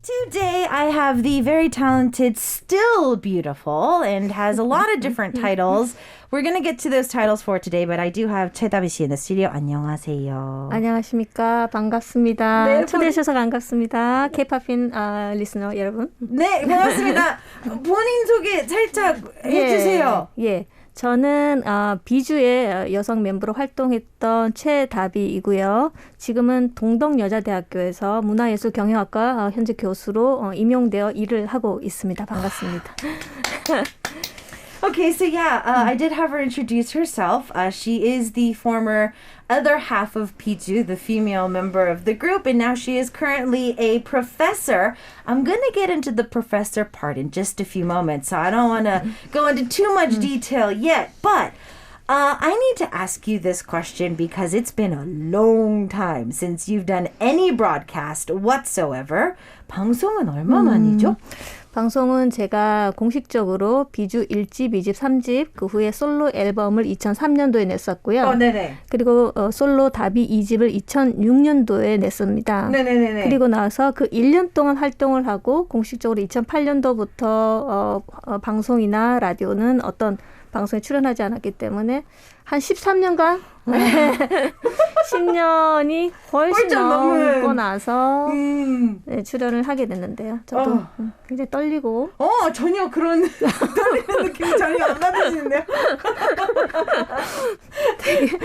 Today I have the very talented Still Beautiful and has a lot of different titles. We're going to get to those titles for today, but I do have 최다비 씨 in the studio. 안녕하세요. 안녕하십니까. 반갑습니다. 네, 초대해 주셔서 반갑습니다. K-팝인 리스너 여러분. 네, 반갑습니다. 본인 소개 살짝 해주세요. 예. 저는 비주의 여성 멤버로 활동했던 최다비이고요. 지금은 동덕여자대학교에서 문화예술경영학과 현재 교수로 임용되어 일을 하고 있습니다. 반갑습니다. Okay, so I did have her introduce herself. She is the former other half of Piju, the female member of the group, and now she is currently a professor. I'm going to get into the professor part in just a few moments, so I don't want to go into too much detail yet, but I need to ask you this question because it's been a long time since you've done any broadcast whatsoever. 방송은 얼마 만이죠? 방송은 제가 공식적으로 비주 1집, 2집, 3집 그 후에 솔로 앨범을 2003년도에 냈었고요. 네네. 그리고 솔로 다비 2집을 2006년도에 냈습니다. 네네네. 그리고 나서 그 1년 동안 활동을 하고 공식적으로 2008년도부터 방송이나 라디오는 어떤 방송에 출연하지 않았기 때문에 한 13년간 10년이 훨씬 넘고 나서 네, 출연을 하게 됐는데요. 저도 굉장히 떨리고 전혀 그런 떨리는 느낌이 전혀 안 받으시는데요. 되게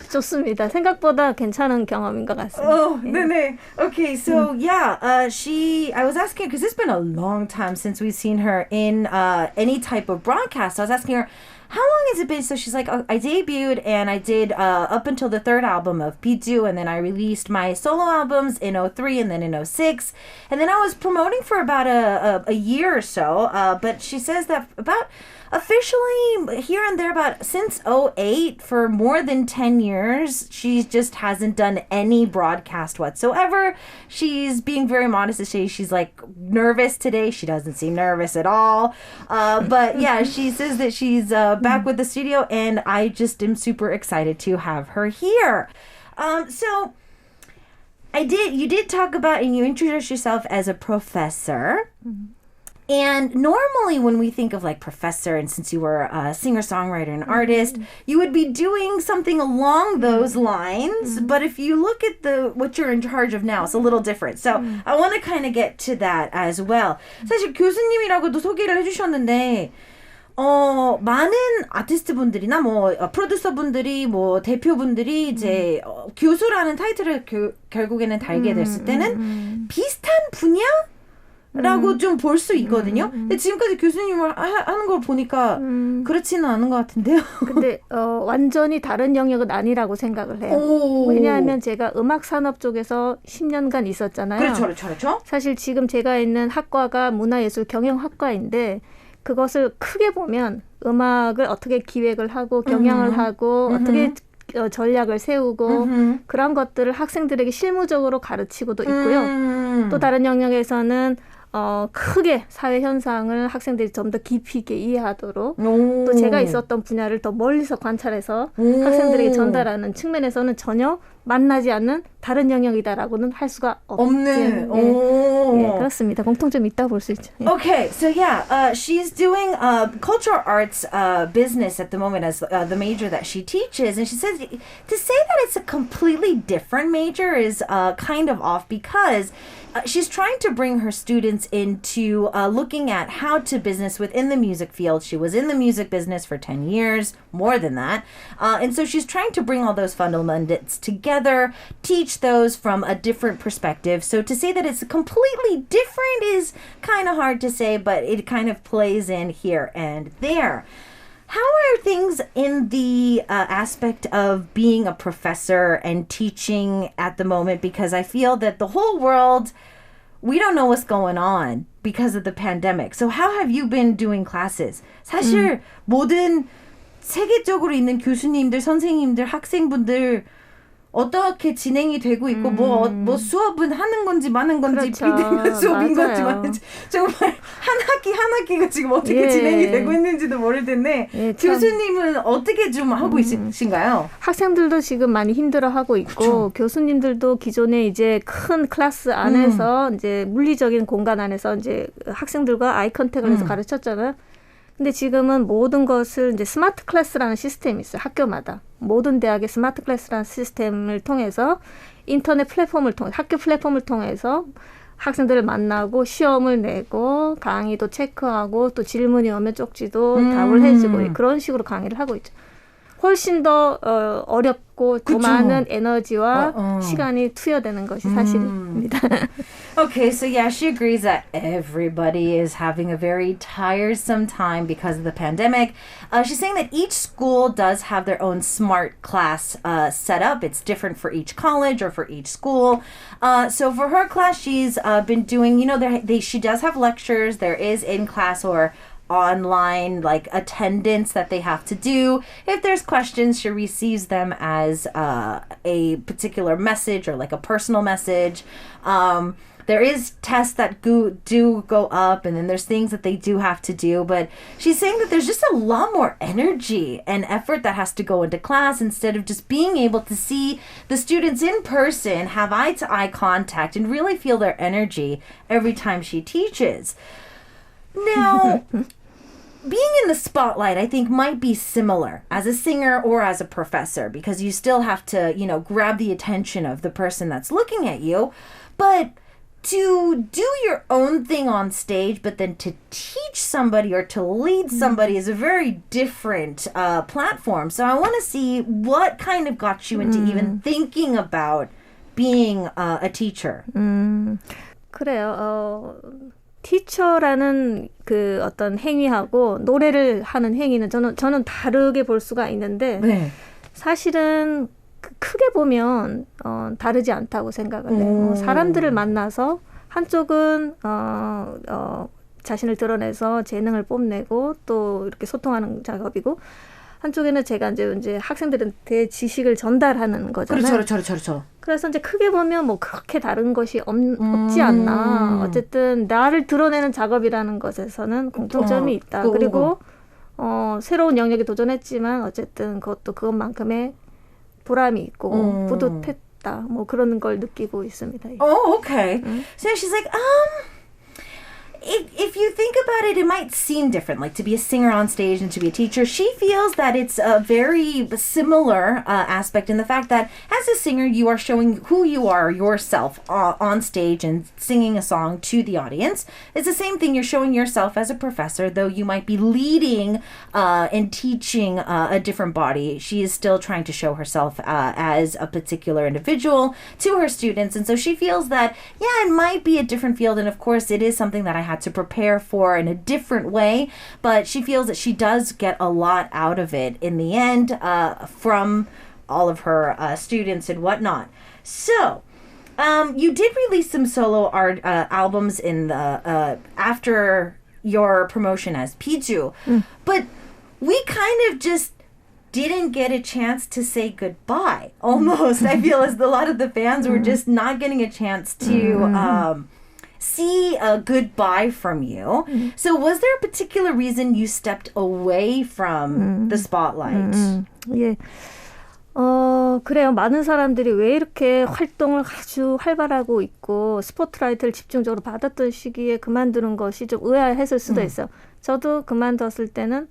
좋습니다. 생각보다 괜찮은 경험인 것 같습니다. 네네. Okay, so I was asking her because it's been a long time since we've seen her in any type of broadcast. So I was asking her, how long has it been? So she's like, I debuted and I did up until the third album of P2, and then I released my solo albums in 2003 and then in 2006. And then I was promoting for about a year or so, but she says that about officially here and there about since 2008 for more than 10 years, she just hasn't done any broadcast whatsoever. She's being very modest to say she's like nervous today. She doesn't seem nervous at all. But yeah, she says that she's back with the studio, and I just am super excited to have her here. So you did talk about, and you introduced yourself as a professor. And normally when we think of like professor, and since you were a singer-songwriter and artist, you would be doing something along those lines. But if you look at what you're in charge of now, it's a little different. So I want to kind of get to that as well. 사실 교수님이라고도 소개를 해주셨는데 많은 아티스트분들이나 프로듀서분들이 대표분들이 이제 교수라는 타이틀을 결국에는 달게 됐을 때는 비슷한 분야? 라고 좀 볼 수 있거든요. 근데 지금까지 교수님을 하는 걸 보니까 그렇지는 않은 것 같은데요. 근데 완전히 다른 영역은 아니라고 생각을 해요. 왜냐하면 제가 음악 산업 쪽에서 10년간 있었잖아요. 그렇죠. 사실 지금 제가 있는 학과가 문화예술 경영학과인데 그것을 크게 보면 음악을 어떻게 기획을 하고 경영을 하고 어떻게 전략을 세우고 그런 것들을 학생들에게 실무적으로 가르치고도 있고요. 또 다른 영역에서는 크게 사회 현상을 학생들이 좀 더 깊이 있게 이해하도록 또 제가 있었던 분야를 더 멀리서 관찰해서 학생들에게 전달하는 측면에서는 전혀 만나지 않는 다른 영역이다라고는 할 수가 없는. 예, 그렇습니다. 공통점이 있다고 볼 수 있죠. 예. Okay, so she's doing cultural arts business at the moment as the major that she teaches, and she says to say that it's a completely different major is kind of off because she's trying to bring her students into looking at how to business within the music field. She was in the music business for 10 years, more than that. And so she's trying to bring all those fundamentals together, teach those from a different perspective. So to say that it's completely different is kind of hard to say, but it kind of plays in here and there. How are things in the aspect of being a professor and teaching at the moment? Because I feel that the whole world, we don't know what's going on because of the pandemic. So how have you been doing classes? 사실 모든 세계적으로 있는 교수님들, 선생님들, 학생분들 어떻게 진행이 되고 있고 뭐 수업은 하는 건지 마는 건지 그렇죠. 비대면 수업인 맞아요. 건지 마는지 정말 한 학기가 지금 어떻게 예. 진행이 되고 있는지도 모를 텐데 예, 참. 교수님은 어떻게 좀 하고 있으신가요? 학생들도 지금 많이 힘들어하고 있고 그쵸. 교수님들도 기존에 이제 큰 클래스 안에서 이제 물리적인 공간 안에서 이제 학생들과 아이 컨택을 해서 가르쳤잖아요. 근데 지금은 모든 것을 이제 스마트 클래스라는 시스템이 있어요. 학교마다. 모든 대학의 스마트 클래스라는 시스템을 통해서 인터넷 플랫폼을 통해 학교 플랫폼을 통해서 학생들을 만나고 시험을 내고 강의도 체크하고 또 질문이 오면 쪽지도 답을 해주고 그런 식으로 강의를 하고 있죠. 훨씬 더 어렵고 더 그쵸. 많은 에너지와 시간이 투여되는 것이 사실입니다. Okay, so yeah, she agrees that everybody is having a very tiresome time because of the pandemic. She's saying that each school does have their own smart class set up. It's different for each college or for each school. So for her class, she's been doing, she does have lectures. There is in-class or online like attendance that they have to do. If there's questions, she receives them as a particular message or like a personal message. There is tests that do go up, and then there's things that they do have to do. But she's saying that there's just a lot more energy and effort that has to go into class instead of just being able to see the students in person, have eye-to-eye contact, and really feel their energy every time she teaches. Now, being in the spotlight, I think, might be similar as a singer or as a professor because you still have to, grab the attention of the person that's looking at you. But to do your own thing on stage, but then to teach somebody or to lead somebody is a very different platform. So I want to see what kind of got you into even thinking about being a teacher. 그래요. 티처라는 그 어떤 행위하고 노래를 하는 행위는 저는 다르게 볼 수가 있는데 네. 사실은 크게 보면 다르지 않다고 생각을 해요. 사람들을 만나서 한쪽은 자신을 드러내서 재능을 뽐내고 또 이렇게 소통하는 작업이고 한쪽에는 제가 이제 학생들한테 지식을 전달하는 거잖아요. 그렇죠. 그래서 이제 크게 보면 뭐 그렇게 다른 것이 없지 않나. 어쨌든 나를 드러내는 작업이라는 것에서는 공통점이 있다. 그리고 새로운 영역에 도전했지만 어쨌든 그것만큼의 보람이 있고 뿌듯했다. 뭐 그런 걸 느끼고 있습니다. Oh, okay. So she's like, if you think about it, it might seem different, like to be a singer on stage and to be a teacher. She feels that it's a very similar aspect in the fact that as a singer, you are showing who you are yourself on stage and singing a song to the audience. It's the same thing. You're showing yourself as a professor, though you might be leading and teaching a different body. She is still trying to show herself as a particular individual to her students. And so she feels that, yeah, it might be a different field. And of course, it is something that I had to prepare for in a different way, but she feels that she does get a lot out of it in the end from all of her students and whatnot. So, you did release some solo art albums in the after your promotion as Piju, but we kind of just didn't get a chance to say goodbye. Almost, I feel as a lot of the fans were just not getting a chance to see a goodbye from you. So was there a particular reason you stepped away from the spotlight? 예. 그래요. 많은 사람들이 왜 이렇게 활동을 아주 활발하고 있고 스포트라이트를 집중적으로 받았던 시기에 그만두는 것이 좀 의아했을 수도 있어요. 저도 그만뒀을 때는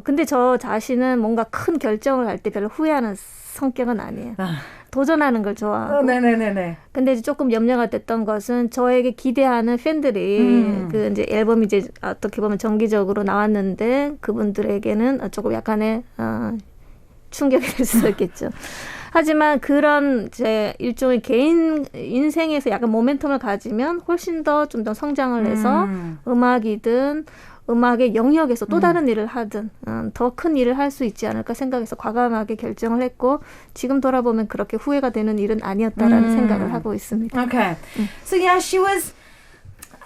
근데 저 자신은 뭔가 큰 결정을 할 때 별로 후회하는 성격은 아니에요. 도전하는 걸 좋아하고. 네네네네. 근데 이제 조금 염려가 됐던 것은 저에게 기대하는 팬들이 그 이제 앨범이 이제 어떻게 보면 정기적으로 나왔는데 그분들에게는 조금 약간의 충격이 될 수도 있겠죠. 하지만 그런 제 일종의 개인 인생에서 약간 모멘텀을 가지면 훨씬 더 좀 더 성장을 해서 음악이든 음악의 영역에서 또 다른 일을 하든 더 큰 일을 할 수 있지 않을까 생각해서 과감하게 결정을 했고 지금 돌아보면 그렇게 후회가 되는 일은 아니었다라는 생각을 하고 있습니다. Okay. So yeah, she was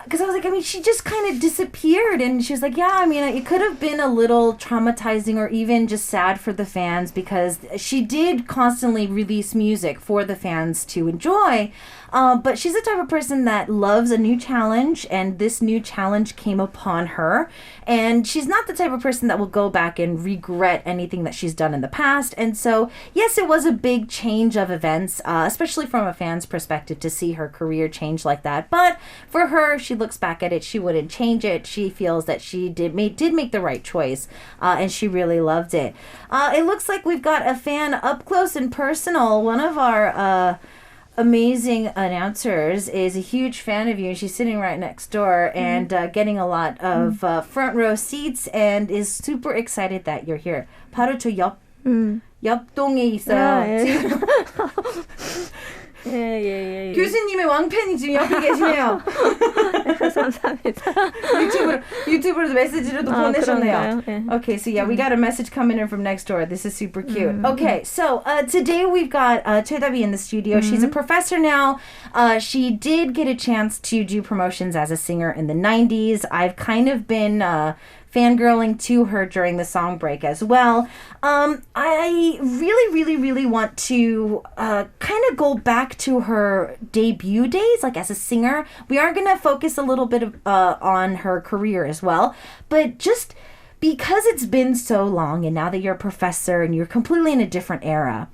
because I was like, I mean, she just kind of disappeared. And she was like, yeah, I mean, it could have been a little traumatizing or even just sad for the fans because she did constantly release music for the fans to enjoy. But she's the type of person that loves a new challenge, and this new challenge came upon her. And she's not the type of person that will go back and regret anything that she's done in the past. And so, yes, it was a big change of events, especially from a fan's perspective to see her career change like that. But for her, she looks back at it, she wouldn't change it. She feels that she did make the right choice, and she really loved it. It looks like we've got a fan up close and personal. One of our amazing announcers is a huge fan of you, and she's sitting right next door and getting a lot of front row seats and is super excited that you're here. 바로 저 옆동에 있어요. 예. 교수님의 왕팬이 지금 옆에 계시네요. 감사합니다. 유튜브로 메시지로도 보내셨네요. 네. Okay, so yeah, we got a message coming in from next door. This is super cute. Okay, so today we've got Choi-Dabi in the studio. She's a professor now. She did get a chance to do promotions as a singer in the 90s. I've kind of been fangirling to her during the song break as well. I really want to kind of go back to her debut days, like as a singer. We are going to focus a little bit on her career as well, but just because it's been so long and now that you're a professor and you're completely in a different era,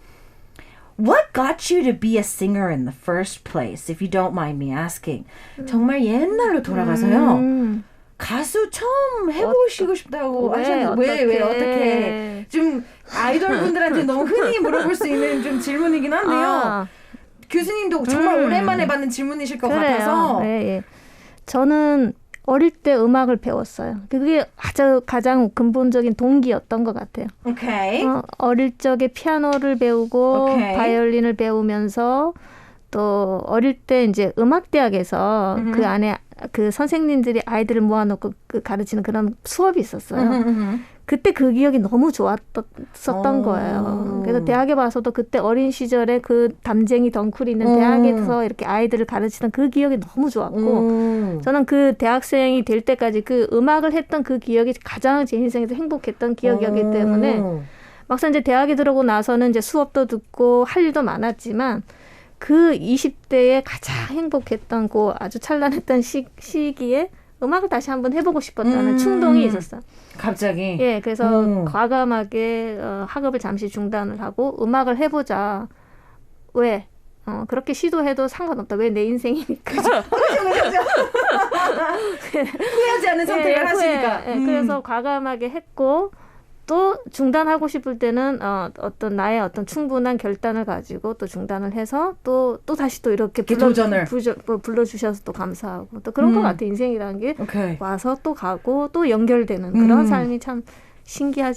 what got you to be a singer in the first place, if you don't mind me asking? 정말 옛날로 돌아가서요. 가수 처음 해보시고 싶다고 하셨는데 왜 어떻게 좀 아이돌 분들한테 너무 흔히 물어볼 수 있는 좀 질문이긴 한데요. 교수님도 정말 오랜만에 받는 질문이실 것 같아서. 예. 저는 어릴 때 음악을 배웠어요. 그게 가장 근본적인 동기였던 것 같아요. Okay. 어릴 적에 피아노를 배우고 바이올린을 배우면서 또 어릴 때 이제 음악대학에서 그 안에 그 선생님들이 아이들을 모아놓고 가르치는 그런 수업이 있었어요. 그때 그 기억이 너무 좋았었던 거예요. 그래서 대학에 와서도 그때 어린 시절에 그 담쟁이 덩쿨이 있는 대학에서 이렇게 아이들을 가르치던 그 기억이 너무 좋았고 저는 그 대학생이 될 때까지 그 음악을 했던 그 기억이 가장 제 인생에서 행복했던 기억이었기 때문에 막상 이제 대학에 들어오고 나서는 이제 수업도 듣고 할 일도 많았지만 그 20대에 가장 행복했던 그 아주 찬란했던 시기에 음악을 다시 한번 해보고 싶었다는 충동이 있었어요. 갑자기? 예, 그래서 과감하게 학업을 잠시 중단을 하고 음악을 해보자. 왜? 그렇게 시도해도 상관없다. 왜 내 인생이니까. 그렇죠. 후회하지 않는 선택을 하시니까. 그래서 과감하게 했고 또 중단하고 싶을 때는 어떤 나의 어떤 충분한 결단을 가지고 또 중단을 해서 또 다시 또 이렇게 불러주셔서 또 감사하고 또 그런 것 같아. 인생이라는 게 와서 또 가고 또 연결되는 그런 삶이 참 신기한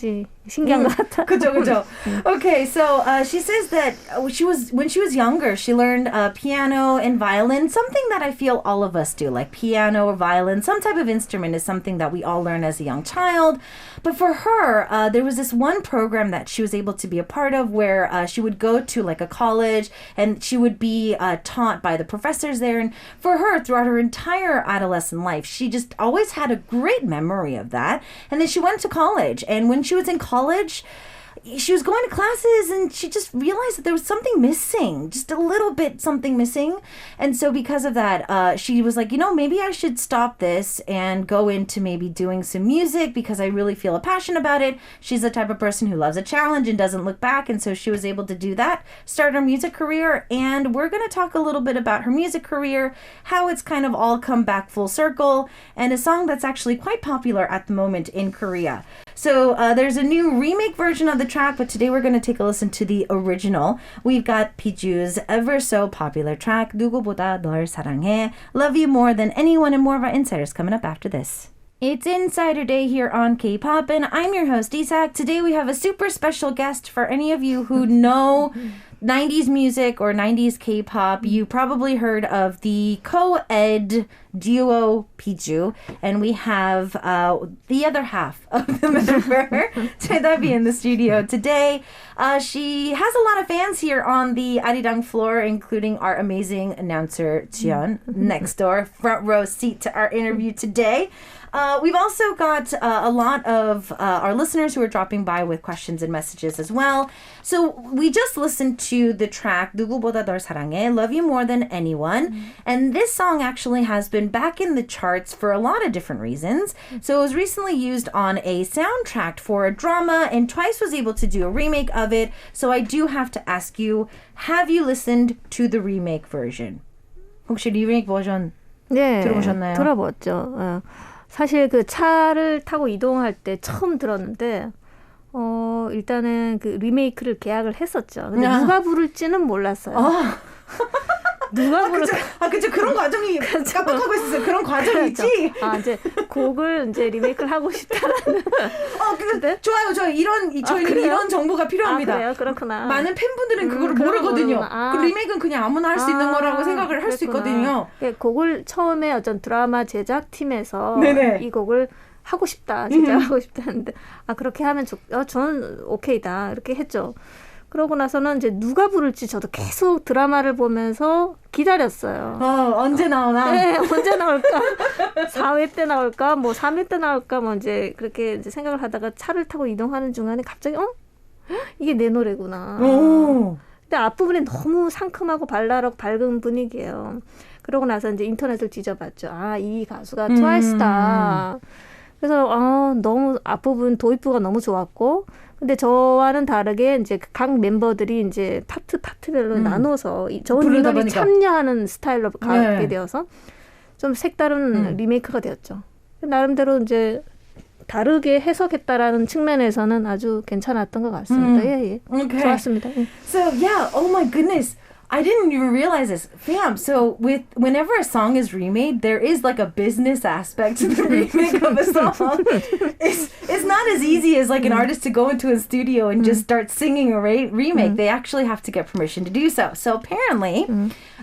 것 같아. 그죠. Okay, so she says that when she was younger, she learned piano and violin, something that I feel all of us do, like piano or violin, some type of instrument is something that we all learn as a young child. But for her, there was this one program that she was able to be a part of where she would go to like a college and she would be taught by the professors there. And for her, throughout her entire adolescent life, she just always had a great memory of that. And then she went to college. And when she was in college, she was going to classes and she just realized that there was something missing, just a little bit something missing. And so because of that, she was like, maybe I should stop this and go into maybe doing some music because I really feel a passion about it. She's the type of person who loves a challenge and doesn't look back. And so she was able to do that, start her music career. And we're going to talk a little bit about her music career, how it's kind of all come back full circle, and a song that's actually quite popular at the moment in Korea. So there's a new remake version of the track, but today we're going to take a listen to the original. We've got Piju's ever so popular track, 누구보다 널 사랑해, Love You More Than Anyone, and more of our insiders coming up after this. It's Insider Day here on K-Pop, and I'm your host, Isak. Today we have a super special guest for any of you who know 90s music or 90s K-pop, you probably heard of the co-ed duo Piju, and we have the other half of the member, Chedabi, in the studio today. She has a lot of fans here on the Arirang floor, including our amazing announcer, Jian, next door, front row seat to our interview today. We've also got a lot of our listeners who are dropping by with questions and messages as well. So we just listened to the track 누구보다 널 사랑해, Love You More Than Anyone. And this song actually has been back in the charts for a lot of different reasons. So it was recently used on a soundtrack for a drama, and Twice was able to do a remake of it. So I do have to ask you, have you listened to the remake version? 혹시 리메이크 버전 들어보셨나요? 들어봤죠. 사실 그 차를 타고 이동할 때 처음 들었는데 일단은 그 리메이크를 계약을 했었죠. 근데 누가 부를지는 몰랐어요. 누가 부를까? 그쵸. 그런 과정이 깜빡하고 있었어요. 그런 과정이지. 이제 곡을 이제 리메이크를 하고 싶다라는. 근데 좋아요. 저희는 이런 정보가 필요합니다. 그래요? 그렇구나. 많은 팬분들은 그걸 모르거든요. 그 리메이크는 그냥 아무나 할 수 있는 거라고 생각을 할 수 있거든요. 곡을 처음에 어떤 드라마 제작팀에서 네네. 이 곡을 하고 싶다. 진짜 하고 싶다 했는데 그렇게 하면 저는 오케이다. 이렇게 했죠. 그러고 나서는 이제 누가 부를지 저도 계속 드라마를 보면서 기다렸어요. 언제 나오나? 네, 언제 나올까? 4회 때 나올까? 뭐 3회 때 나올까? 뭐 이제 그렇게 이제 생각을 하다가 차를 타고 이동하는 중간에 갑자기 이게 내 노래구나. 근데 앞부분이 너무 상큼하고 발랄하고 밝은 분위기예요. 그러고 나서 이제 인터넷을 뒤져봤죠. 이 가수가 트와이스다. 그래서 너무 앞부분 도입부가 너무 좋았고, 근데 저와는 다르게 이제 각 멤버들이 이제 파트별로 나눠서 전 인원이 참여하는 스타일로 가게 되어서 좀 색다른 리메이크가 되었죠. 나름대로 이제 다르게 해석했다라는 측면에서는 아주 괜찮았던 것 같습니다. 예. Okay. 좋았습니다. 예. So yeah, oh my goodness. I didn't even realize this. Fam, so whenever a song is remade, there is like a business aspect to the remake of a song. It's not as easy as like an artist to go into a studio and just start singing a remake. They actually have to get permission to do so. So apparently,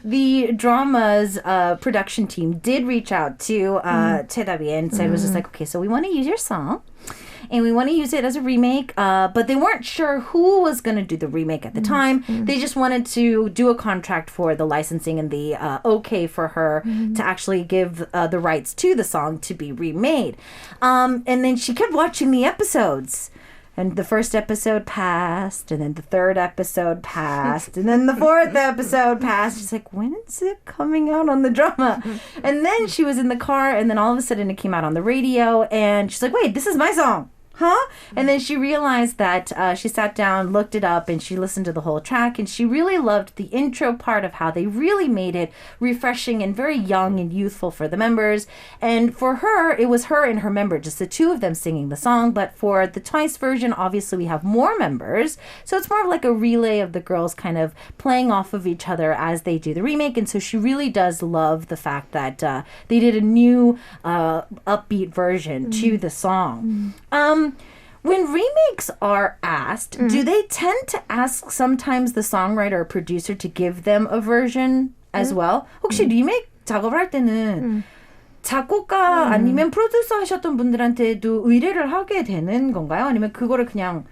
the drama's production team did reach out to Chedabi and said, was just like, okay, so we want to use your song. And we want to use it as a remake, but they weren't sure who was going to do the remake at the time. They just wanted to do a contract for the licensing and the okay for her to actually give the rights to the song to be remade. And then she kept watching the episodes. And the first episode passed, and then the third episode passed, and then the fourth episode passed. She's like, when is it coming out on the drama? And then she was in the car, and then all of a sudden it came out on the radio, and she's like, wait, this is my song. Huh? And then she realized that she sat down, looked it up, and she listened to the whole track, and she really loved the intro part of how they really made it refreshing and very young and youthful for the members. And for her, it was her and her member, just the two of them singing the song. But for the Twice version, obviously we have more members. So it's more of like a relay of the girls kind of playing off of each other as they do the remake. And so she really does love the fact that they did a new upbeat version to the song. When remakes are asked, do they tend to ask sometimes the songwriter or producer to give them a version as well? 혹시 리메이크 작업을 할 때는 작곡가 아니면 프로듀서 하셨던 분들한테도 의뢰를 하게 되는 건가요? 아니면 그거를 그냥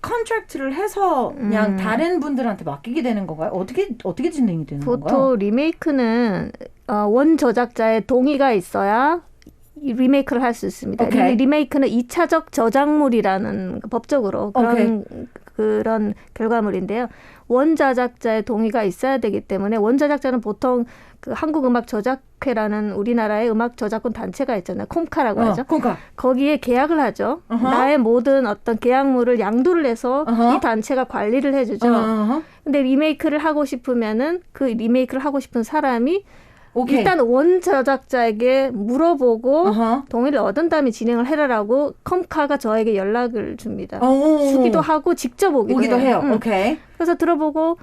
컨트랙트를 해서 그냥 다른 분들한테 맡기게 되는 건가요? 어떻게 진행이 되는 건가요? 보통 리메이크는 원 저작자의 동의가 있어야 리메이크를 할 수 있습니다. Okay. 리메이크는 2차적 저작물이라는 법적으로 그런 결과물인데요. 원저작자의 동의가 있어야 되기 때문에 원저작자는 보통 그 한국음악저작회라는 우리나라의 음악 저작권 단체가 있잖아요. 콤카라고 하죠. 콤카. 거기에 계약을 하죠. 나의 모든 어떤 계약물을 양도를 해서 이 단체가 관리를 해주죠. 근데 리메이크를 하고 싶으면은 그 리메이크를 하고 싶은 사람이 오케이. 일단 원저작자에게 물어보고 동의를 얻은 다음에 진행을 해라라고 컴카가 저에게 연락을 줍니다. 주기도 하고 직접 오기도 해요. 오케이. 그래서 들어보고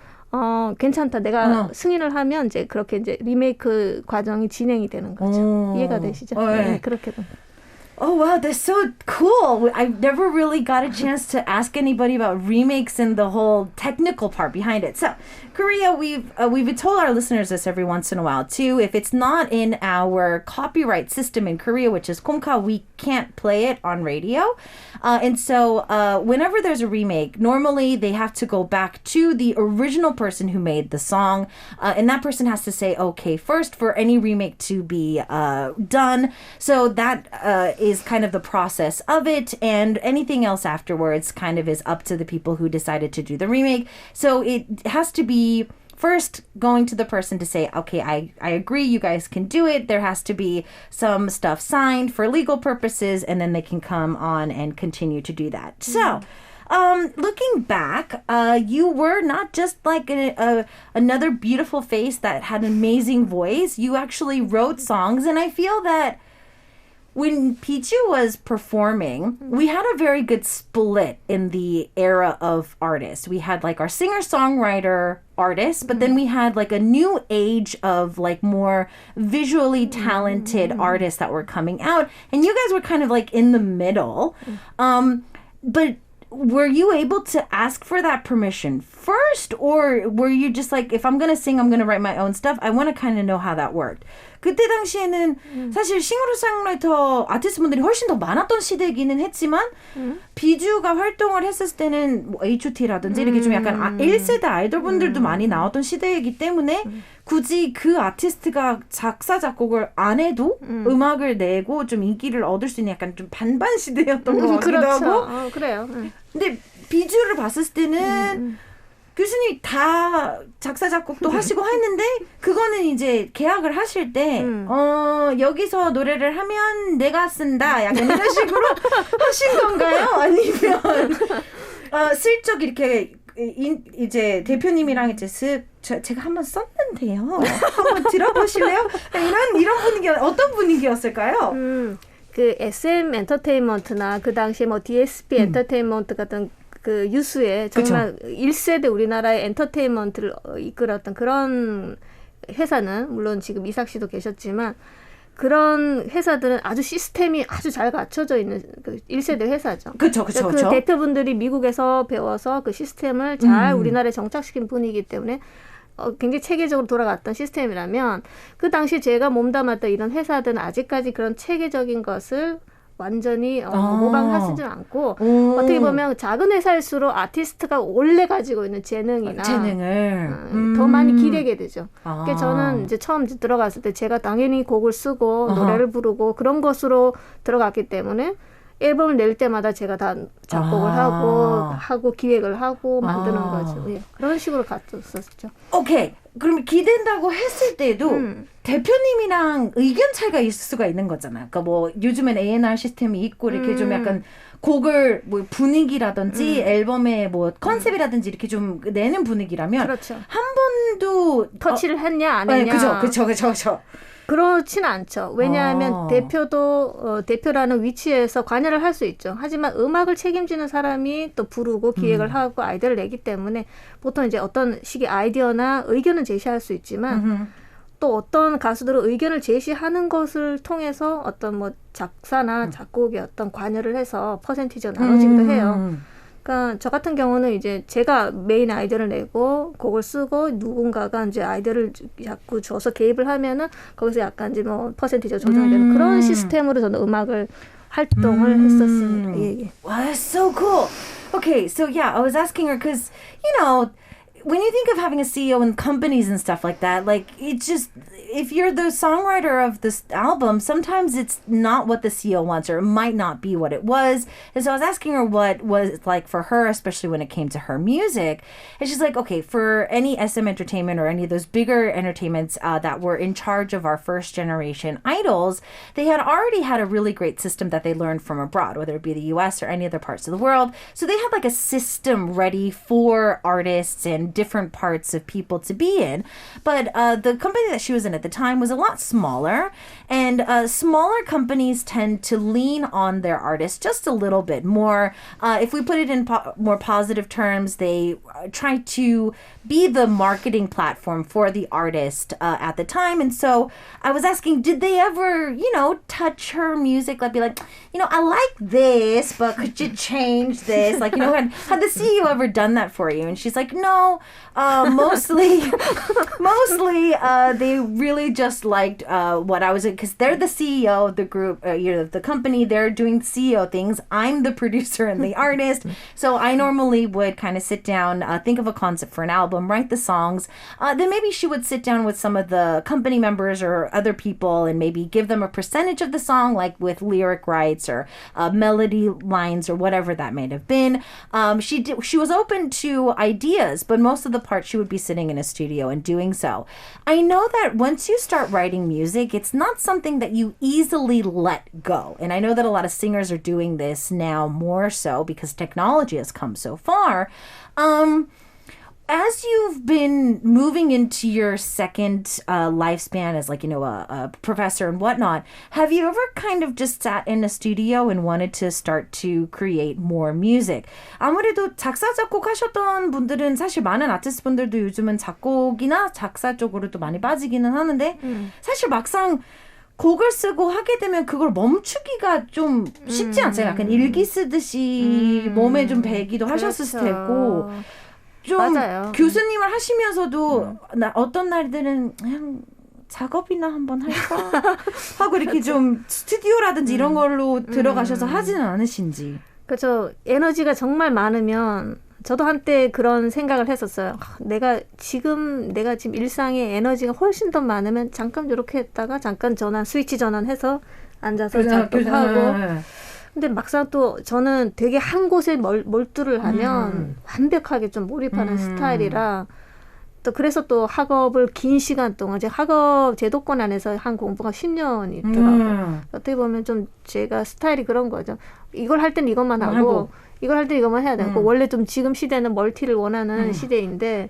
괜찮다. 내가 승인을 하면 이제 그렇게 이제 리메이크 과정이 진행이 되는 거죠. 이해가 되시죠? 네, 그렇게 됩니다. Oh, wow, that's so cool. I've never really got a chance to ask anybody about remakes and the whole technical part behind it. So, Korea, we've told our listeners this every once in a while, too. If it's not in our copyright system in Korea, which is Komka, we can't play it on radio. And so whenever there's a remake, normally they have to go back to the original person who made the song. And that person has to say, okay, first for any remake to be done. So that is kind of the process of it. And anything else afterwards kind of is up to the people who decided to do the remake. So it has to be first going to the person to say, okay, I agree, you guys can do it. There has to be some stuff signed for legal purposes, and then they can come on and continue to do that. So, looking back, you were not just like another beautiful face that had an amazing voice. You actually wrote songs, and I feel that when Biju was performing, we had a very good split in the era of artists. We had like our singer-songwriter artists, but then we had like a new age of like more visually talented artists that were coming out. And you guys were kind of like in the middle. But were you able to ask for that permission first? Or were you just like, if I'm going to sing, I'm going to write my own stuff? I want to kind of know how that worked. 그때 당시에는 사실 싱어송라이터 아티스트분들이 훨씬 더 많았던 시대이기는 했지만 비주가 활동을 했을 때는 뭐 H.O.T.라든지 이렇게 좀 약간 1세대 아이돌분들도 많이 나왔던 시대이기 때문에 굳이 그 아티스트가 작사 작곡을 안 해도 음악을 내고 좀 인기를 얻을 수 있는 약간 좀 반반 시대였던 것 같기도 그렇죠. 하고 그래요. 근데 비주를 봤을 때는 교수님이 다 작사 작곡도 하시고 했는데 그거는 이제 계약을 하실 때 여기서 노래를 하면 내가 쓴다 약간 이런 식으로 하신 건가요? 아니면 슬쩍 이렇게 이제 대표님이랑 이제 제가 한번 썼는데요. 한번 들어보실래요? 이런 분위기 어떤 분위기였을까요? 그 SM 엔터테인먼트나 그 당시에 뭐 DSP 엔터테인먼트 같은 그 유수의 정말 그쵸. 1세대 우리나라의 엔터테인먼트를 이끌었던 그런 회사는 물론 지금 이삭 씨도 계셨지만 그런 회사들은 아주 시스템이 아주 잘 갖춰져 있는 그 1세대 회사죠. 그렇죠. 그 대표분들이 미국에서 배워서 그 시스템을 잘 우리나라에 정착시킨 분이기 때문에 굉장히 체계적으로 돌아갔던 시스템이라면 그 당시 제가 몸담았던 이런 회사들은 아직까지 그런 체계적인 것을 완전히 모방하시지 않고 어떻게 보면 작은 회사일수록 아티스트가 원래 가지고 있는 재능을 더 많이 기대게 되죠. 그러니까 저는 이제 처음 들어갔을 때 제가 당연히 곡을 쓰고 노래를 부르고 그런 것으로 들어갔기 때문에 앨범을 낼 때마다 제가 다 작곡을 하고 기획을 하고 만드는 거죠. 예. 그런 식으로 갔었죠. 오케이. 그럼 기댄다고 했을 때도 대표님이랑 의견 차이가 있을 수가 있는 거잖아요. 그러니까 뭐 요즘엔 A&R 시스템이 있고 이렇게 좀 약간 곡을 뭐 분위기라든지 앨범의 뭐 컨셉이라든지 이렇게 좀 내는 분위기라면 그렇죠. 한 번도 터치를 했냐 안 했냐. 그렇죠. 그렇지는 않죠. 왜냐하면 대표라는 위치에서 관여를 할 수 있죠. 하지만 음악을 책임지는 사람이 또 부르고 기획을 하고 아이디어를 내기 때문에 보통 이제 어떤 식의 아이디어나 의견은 제시할 수 있지만 또 어떤 가수들은 의견을 제시하는 것을 통해서 어떤 뭐 작사나 작곡의 어떤 관여를 해서 퍼센티지가 나눠지기도 해요. 그러니까 저 같은 경우는 이제 제가 메인 아이디어를 내고 곡을 쓰고 누군가가 이제 아이디어를 자꾸 줘서 개입을 하면은 거기서 약간 이제 뭐 퍼센티지가 조정이 되는 그런 시스템으로 저는 활동을 했었습니다. 예. Wow, that's so cool. Okay, so yeah, I was asking her because, you know, when you think of having a CEO in companies and stuff like that, like it's just, if you're the songwriter of this album, sometimes it's not what the CEO wants or it might not be what it was. And so I was asking her what was like for her, especially when it came to her music. And she's like, okay, for any SM Entertainment or any of those bigger entertainments that were in charge of our first generation idols, they had already had a really great system that they learned from abroad, whether it be the US or any other parts of the world. So they had like a system ready for artists and different parts of people to be in. But the company that she was in at the time was a lot smaller, and smaller companies tend to lean on their artists just a little bit more. If we put it in more positive terms, they trying to be the marketing platform for the artist at the time. And so I was asking, did they ever, touch her music? Like, be like, I like this, but could you change this? Like, had the CEO ever done that for you? And she's like, no, mostly they really just liked what I was in, because they're the CEO of the group, the company. They're doing CEO things. I'm the producer and the artist. So I normally would kind of sit down, think of a concept for an album, write the songs. Then maybe she would sit down with some of the company members or other people and maybe give them a percentage of the song, like with lyric rights or melody lines or whatever that may have been. She was open to ideas, but most of the part she would be sitting in a studio and doing so. I know that once you start writing music, it's not something that you easily let go. And I know that a lot of singers are doing this now more so because technology has come so far. As you've been moving into your second lifespan as a professor and whatnot, have you ever kind of just sat in a studio and wanted to start to create more music? 아무래도 작사, 작곡하셨던 분들은 사실 많은 아티스트 분들도 요즘은 작곡이나 작사 쪽으로도 많이 빠지기는 하는데 사실 막상 곡을 쓰고 하게 되면 그걸 멈추기가 좀 쉽지 않잖아요. 약간 일기 쓰듯이 몸에 좀 배기도 하셨을 테고 좀 맞아요. 교수님을 하시면서도 어떤 날들은 그냥 작업이나 한번 할까 하고 이렇게 좀 스튜디오라든지 이런 걸로 들어가셔서 하지는 않으신지. 그렇죠. 에너지가 정말 많으면 저도 한때 그런 생각을 했었어요. 내가 지금 일상에 에너지가 훨씬 더 많으면 잠깐 이렇게 했다가 잠깐 스위치 전환해서 앉아서 작업하고. 근데 막상 또 저는 되게 한 곳에 몰두를 하면 완벽하게 좀 몰입하는 스타일이라 또 그래서 또 학업을 긴 시간 동안 이제 학업 제도권 안에서 한 공부가 10년이 있더라고요. 어떻게 보면 좀 제가 스타일이 그런 거죠. 이걸 할 때는 이것만 하고 이걸 할 때 이것만 해야 되고 원래 좀 지금 시대는 멀티를 원하는 시대인데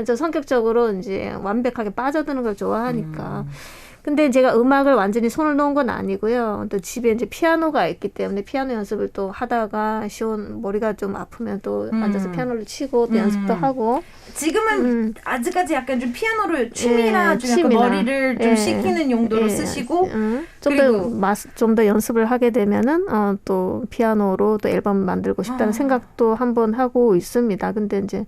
저 성격적으로 이제 완벽하게 빠져드는 걸 좋아하니까. 근데 제가 음악을 완전히 손을 놓은 건 아니고요. 또 집에 이제 피아노가 있기 때문에 피아노 연습을 또 하다가 머리가 좀 아프면 또 앉아서 피아노를 치고 또 연습도 하고. 지금은 아직까지 약간 좀 피아노를 취미나 좀 약간 머리를 좀 식히는 용도로 쓰시고 좀 더 연습을 하게 되면은 또 피아노로 또 앨범 만들고 싶다는 생각도 한번 하고 있습니다. 근데 이제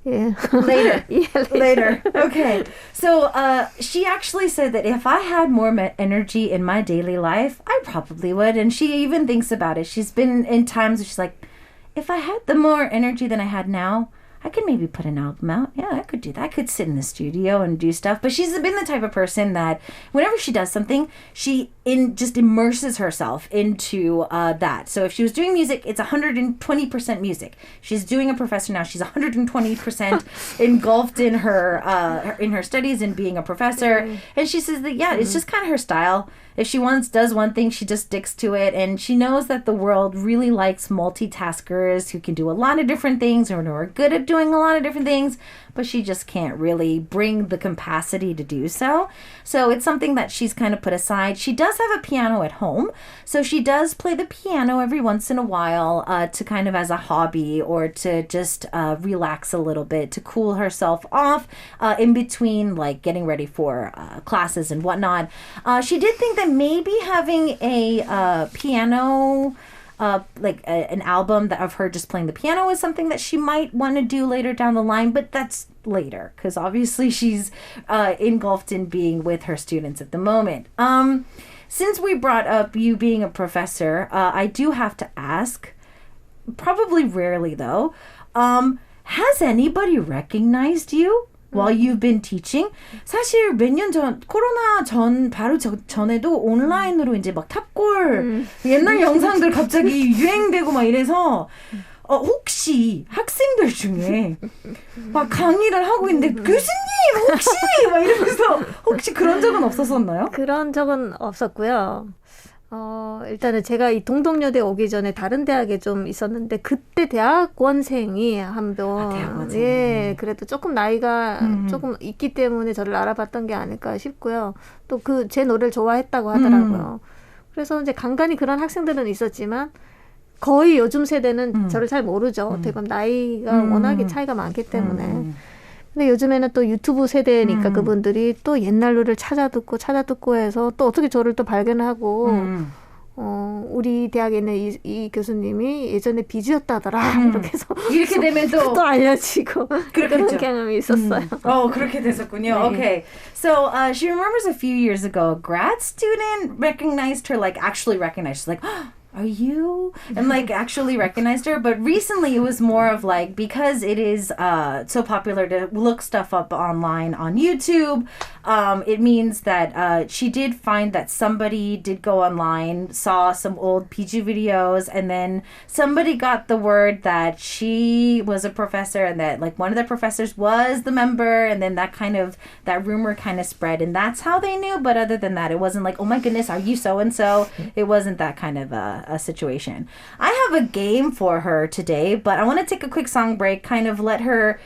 Yeah. Later. Later. Okay. So she actually said that if I had more energy in my daily life, I probably would. And she even thinks about it. She's been in times where she's like, if I had the more energy than I had now, I could maybe put an album out. Yeah, I could do that. I could sit in the studio and do stuff. But she's been the type of person that whenever she does something, she just immerses herself into that. So if she was doing music, it's 120% music. She's doing a professor now. She's 120% engulfed in her studies and being a professor. And she says that, it's just kind of her style. If she does one thing, she just sticks to it. And she knows that the world really likes multitaskers who can do a lot of different things or who are good at doing a lot of different things, but she just can't really bring the capacity to do so. So it's something that she's kind of put aside. She does have a piano at home. So she does play the piano every once in a while to kind of as a hobby or to just relax a little bit, to cool herself off in between like getting ready for classes and whatnot. She did think that maybe having a piano an album of her just playing the piano is something that she might want to do later down the line, but that's later because obviously she's engulfed in being with her students at the moment. Since we brought up you being a professor, I do have to ask, probably rarely though, has anybody recognized you while you've been teaching? 사실 몇 년 전, 코로나 바로 전에도 온라인으로 이제 막 탑골 옛날 영상들 갑자기 유행되고 막 이래서 혹시 학생들 중에 막 강의를 하고 있는데 교수님 혹시 막 이러면서 혹시 그런 적은 없었었나요? 그런 적은 없었고요. 일단은 제가 이 동덕여대 오기 전에 다른 대학에 좀 있었는데 그때 대학원생이 한번 그래도 조금 나이가 조금 있기 때문에 저를 알아봤던 게 아닐까 싶고요. 또 제 노래를 좋아했다고 하더라고요. 그래서 이제 간간히 그런 학생들은 있었지만 거의 요즘 세대는 저를 잘 모르죠. 어떻게 보면 나이가 워낙에 차이가 많기 때문에. 근데 요즘에는 또 유튜브 세대니까 그분들이 또 옛날 노래를 찾아 듣고 해서 또 어떻게 저를 또 발견하고 우리 대학에 있는 이 교수님이 예전에 비주였다더라 이렇게 해서 이렇게 되면 또 알려지고 그런 경험이 있었어요. 그렇게 됐었군요. 네. Okay. So she remembers a few years ago, a grad student recognized her, like actually recognized. She's like, are you? And like actually recognized her. But recently it was more of like, because it is so popular to look stuff up online on YouTube, it means that she did find that somebody did go online, saw some old PG videos, and then somebody got the word that she was a professor and that like one of the professors was the member, and then that rumor kind of spread, and that's how they knew. But other than that, it wasn't like, oh my goodness, are you so-and-so? It wasn't that kind of a situation. I have a game for her today, but I want to take a quick song break, kind of let her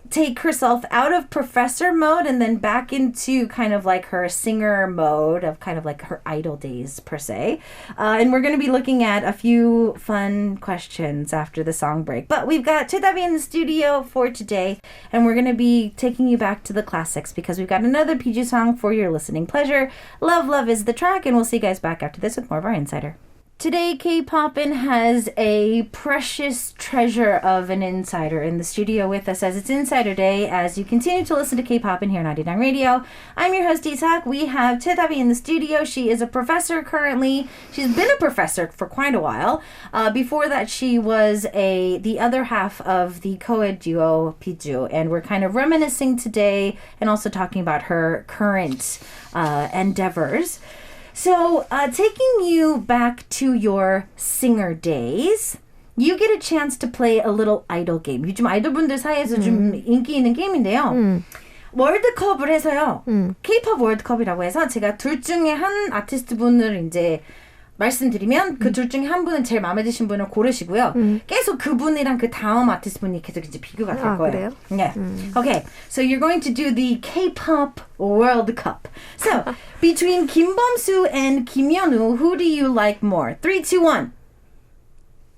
take herself out of professor mode and then back into kind of like her singer mode of kind of like her idol days per se. And we're going to be looking at a few fun questions after the song break. But we've got Chedabi in the studio for today, and we're going to be taking you back to the classics because we've got another PG song for your listening pleasure. Love, Love is the track, and we'll see you guys back after this with more of our Insider. Today, K-Poppin' has a precious treasure of an insider in the studio with us as it's Insider Day as you continue to listen to K-Poppin' here on 99 Radio. I'm your host, Isak. We have Chedabi in the studio. She is a professor currently. She's been a professor for quite a while. Before that, she was the other half of the co-ed duo, Piju, and we're kind of reminiscing today and also talking about her current endeavors. So, taking you back to your singer days, you get a chance to play a little idol game. 요즘 아이돌분들 사이에서 좀 인기 있는 게임인데요. 월드컵을 해서요. K-pop 월드컵이라고 해서 제가 둘 중에 한 아티스트 분을 이제 말씀드리면 그 둘 중에 한 분은 제일 마음에 드신 분을 고르시고요. 계속 그분이랑 그 다음 아티스트 분이 계속 이제 비교가 될 거예요. 그래요? Yeah. Okay. So you're going to do the K-pop World Cup. So between Kim Bum-soo and Kim Yeon-woo, who do you like more? 3, 2, 1.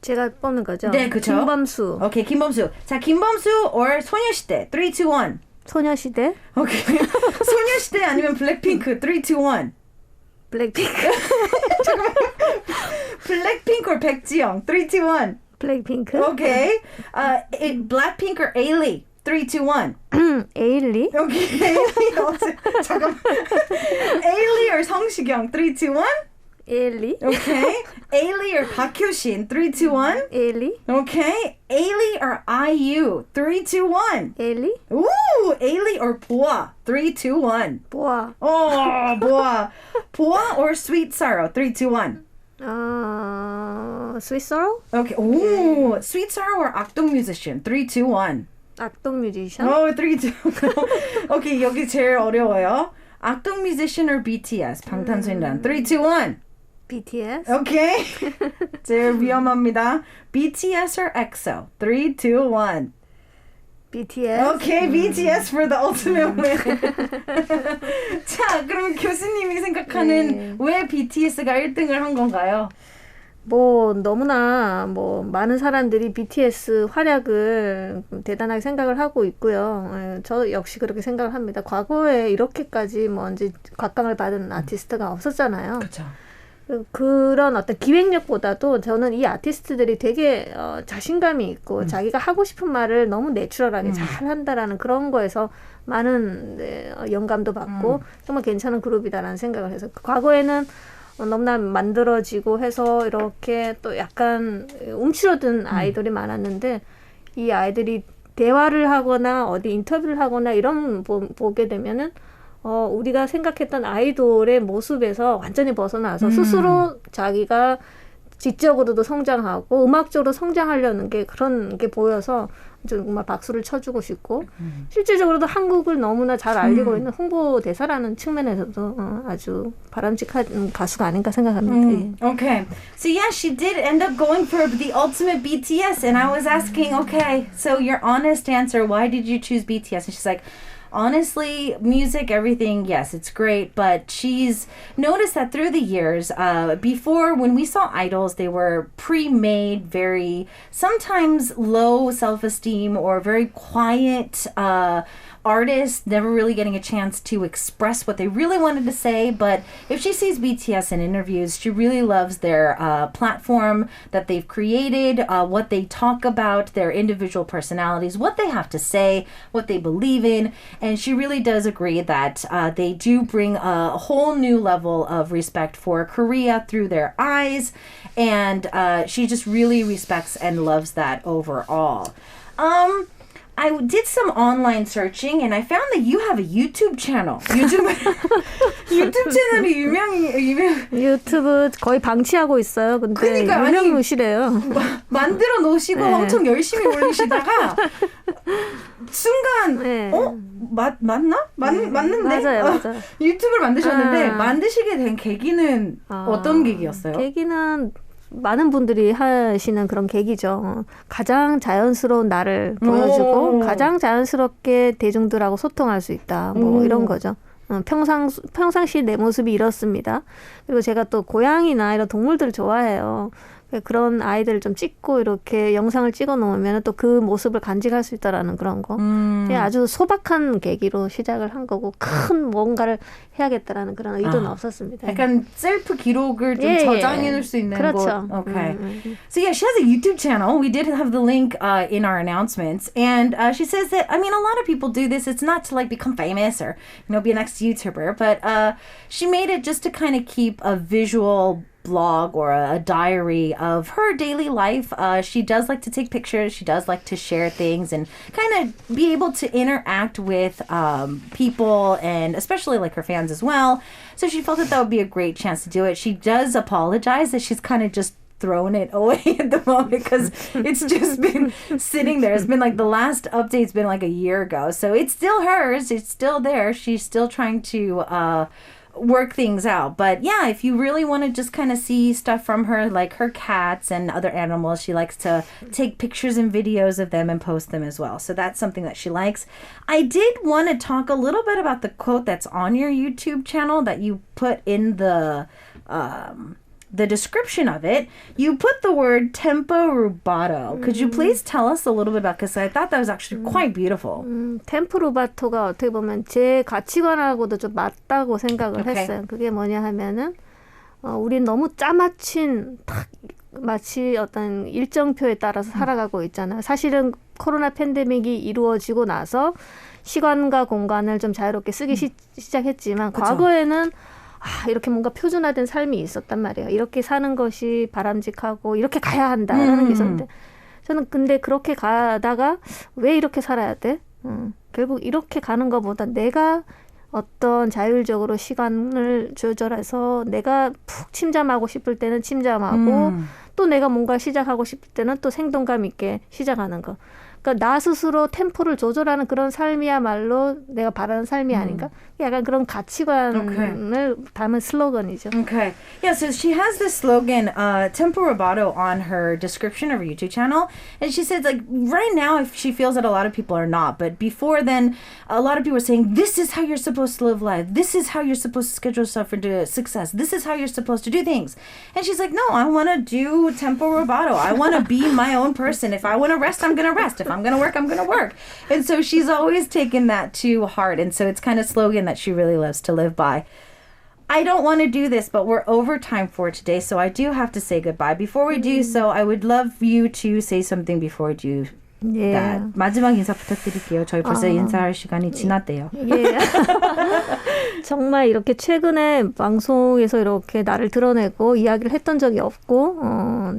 제가 뽑는 거죠? 네, 그렇죠. 김범수. Okay, Kim Bum-soo. 자, Kim Bum-soo or 소녀시대. 3, 2, 1. 소녀시대. Okay. 소녀시대 아니면 블랙핑크. 3, 2, 1. 블랙핑크. 블랙핑크 or 백지영. 3, 2, 1. 블랙핑크. Okay. Blackpink or Ailey. 3, 2, 1. 에일리. Okay. Ailey. 잠깐만. Ailey or 성시경. 3, 2, 1. 에일리. Okay. Ailey or 박효신. 3, 2, 1. 에일리. Okay. Ailey or IU. 3, 2, 1. 에일리. Ooh. Ailey or 보아. 3, 2, 1. 보아. Oh, 보아. 보아 or Sweet Sorrow. 3, 2, 1. Sweet Sorrow? Okay. Ooh. Sweet Sorrow or 악동 Musician. 3, 2, 1. 악동 뮤지션? Oh, 3, 2. Okay, 여기 제일 어려워요. 악동 Musician or BTS. 방탄소년단. 3, 2, 1. BTS? Okay. 제일 위험합니다. BTS or EXO. 3, 2, 1. BTS? Okay, BTS for the ultimate win. 자, 그럼 교수님이 생각하는 왜 BTS가 1등을 한 건가요? 뭐 너무나 많은 사람들이 BTS 활약을 대단하게 생각을 하고 있고요. 저 역시 그렇게 생각을 합니다. 과거에 이렇게까지 이제 곽강을 받은 아티스트가 없었잖아요. 그렇죠. 그런 어떤 기획력보다도 저는 이 아티스트들이 되게 자신감이 있고 자기가 하고 싶은 말을 너무 내추럴하게 잘 한다라는 그런 거에서 많은 영감도 받고 정말 괜찮은 그룹이다라는 생각을 해서 과거에는 너무나 만들어지고 해서 이렇게 또 약간 움츠러든 아이돌이 많았는데 이 아이들이 대화를 하거나 어디 인터뷰를 하거나 이런 보게 되면은 우리가 생각했던 아이돌의 모습에서 완전히 벗어나서 스스로 자기가 지적으로도 성장하고 음악적으로 성장하려는 게 그런 게 보여서 정말 박수를 쳐주고 싶고 실질적으로도 한국을 너무나 잘 알리고 있는 홍보대사라는 측면에서도 아주 바람직한 가수가 아닌가 생각합니다. Okay. So yeah, she did end up going for the ultimate BTS, and I was asking, okay, so your honest answer, why did you choose BTS? And she's like, honestly, music, everything, yes, it's great, but she's noticed that through the years, before when we saw idols, they were pre-made, very sometimes low self-esteem or very quiet artists, never really getting a chance to express what they really wanted to say. But if she sees BTS in interviews, she really loves their platform that they've created, what they talk about, their individual personalities, what they have to say, what they believe in. And she really does agree that they do bring a whole new level of respect for Korea through their eyes. And she just really respects and loves that overall. I did some online searching and I found that you have a YouTube channel. 유튜브 채널이 유명. 유튜브 거의 방치하고 있어요. 근데 그러니까, 유명무실해요. 만들어 놓으시고 네. 엄청 열심히 올리시다가 순간 네. 맞나? 맞는데? 맞아요. 유튜브를 만드셨는데 만드시게 된 계기는 어떤 계기였어요? 계기는 많은 분들이 하시는 그런 계기죠. 가장 자연스러운 나를 보여주고 가장 자연스럽게 대중들하고 소통할 수 있다. 뭐 이런 거죠. 평상시 내 모습이 이렇습니다. 그리고 제가 또 고양이나 이런 동물들을 좋아해요. 그런 아이들을 좀 찍고 이렇게 영상을 찍어 놓으면 또 그 모습을 간직할 수 있다라는 그런 거. 아주 소박한 계기로 시작을 한 거고 큰 뭔가를 해야겠다라는 그런 의도는 없었습니다. 약간 셀프 기록을 좀 저장해 놓을 수 있는 그렇죠. 곳. Okay. So yeah, she has a YouTube channel. We did have the link in our announcements. And she says that, I mean, a lot of people do this. It's not to like become famous or, you know, be a next YouTuber. But she made it just to kind of keep a visual blog or a diary of her daily life. She does like to take pictures. She does like to share things and kind of be able to interact with people and especially like her fans as well. So she felt that that would be a great chance to do it. She does apologize that she's kind of just thrown it away at the moment because it's just been sitting there. It's been like the last update's been like a year ago. So it's still hers. It's still there. She's still trying to work things out. But yeah, if you really want to just kind of see stuff from her, like her cats and other animals, she likes to take pictures and videos of them and post them as well. So that's something that she likes. I did want to talk a little bit about the quote that's on your YouTube channel that you put in the description of it. You put the word tempo rubato. Could you please tell us a little bit about, because I thought that was actually quite beautiful. 템포 루바토가 어떻게 보면 제 가치관하고도 좀 맞다고 생각을 했어요. 그게 뭐냐 하면은 우린 너무 짜맞춘 딱 마치 어떤 일정표에 따라서 살아가고 있잖아요. 사실은 코로나 팬데믹이 이루어지고 나서 시간과 공간을 좀 자유롭게 쓰기 시작했지만 그쵸. 과거에는 이렇게 뭔가 표준화된 삶이 있었단 말이에요. 이렇게 사는 것이 바람직하고 이렇게 가야 한다라는 게 있었는데 저는 근데 그렇게 가다가 왜 이렇게 살아야 돼? 결국 이렇게 가는 것보다 내가 어떤 자율적으로 시간을 조절해서 내가 푹 침잠하고 싶을 때는 침잠하고 또 내가 뭔가 시작하고 싶을 때는 또 생동감 있게 시작하는 거. 그러니까 나 스스로 템포를 조절하는 그런 삶이야말로 내가 바라는 삶이 아닌가? 약간 그런 가치관을 담은 슬로건이죠. Okay. Yeah, so she has this slogan, Tempo Rubato, on her description of her YouTube channel. And she says, like, right now, if she feels that a lot of people are not. But before then, a lot of people are saying, this is how you're supposed to live life. This is how you're supposed to schedule yourself into success. This is how you're supposed to do things. And she's like, no, I want to do Tempo Rubato. I want to be my own person. If I want to rest, I'm going to rest. If I'm going to work, I'm going to work. And so she's always taken that to heart. And so it's kind of a slogan that she really loves to live by. I don't want to do this, but we're over time for today, so I do have to say goodbye. Before we do so, I would love you to say something before we do that. 마지막 인사 부탁드릴게요. 저희 벌써 인사할 시간이 지났대요. 예. 정말 이렇게 최근에 방송에서 이렇게 나를 드러내고 이야기를 했던 적이 없고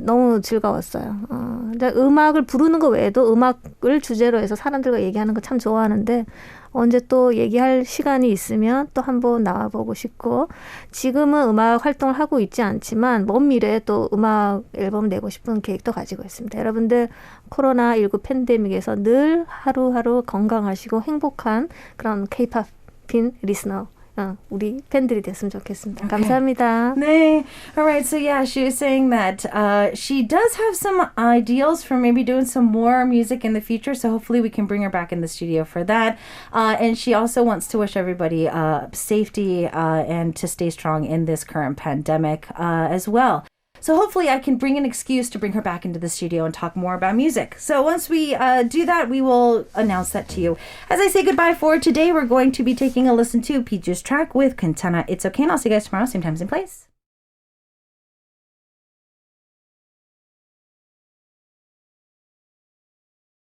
너무 즐거웠어요. 음악을 부르는 거 외에도 음악을 주제로 해서 사람들과 얘기하는 거 참 좋아하는데 언제 또 얘기할 시간이 있으면 또 한번 나와보고 싶고 지금은 음악 활동을 하고 있지 않지만 먼 미래에 또 음악 앨범 내고 싶은 계획도 가지고 있습니다. 여러분들 코로나19 팬데믹에서 늘 하루하루 건강하시고 행복한 그런 K-팝 핀 리스너 우리 팬들이 됐으면 좋겠습니다. 감사합니다. 네. All right. So yeah, she was saying that she does have some ideals for maybe doing some more music in the future. So hopefully we can bring her back in the studio for that. And she also wants to wish everybody safety and to stay strong in this current pandemic as well. So hopefully I can bring an excuse to bring her back into the studio and talk more about music. So once we do that, we will announce that to you. As I say goodbye for today, we're going to be taking a listen to Piju's track with Quintana. It's okay, and I'll see you guys tomorrow, same time, same place.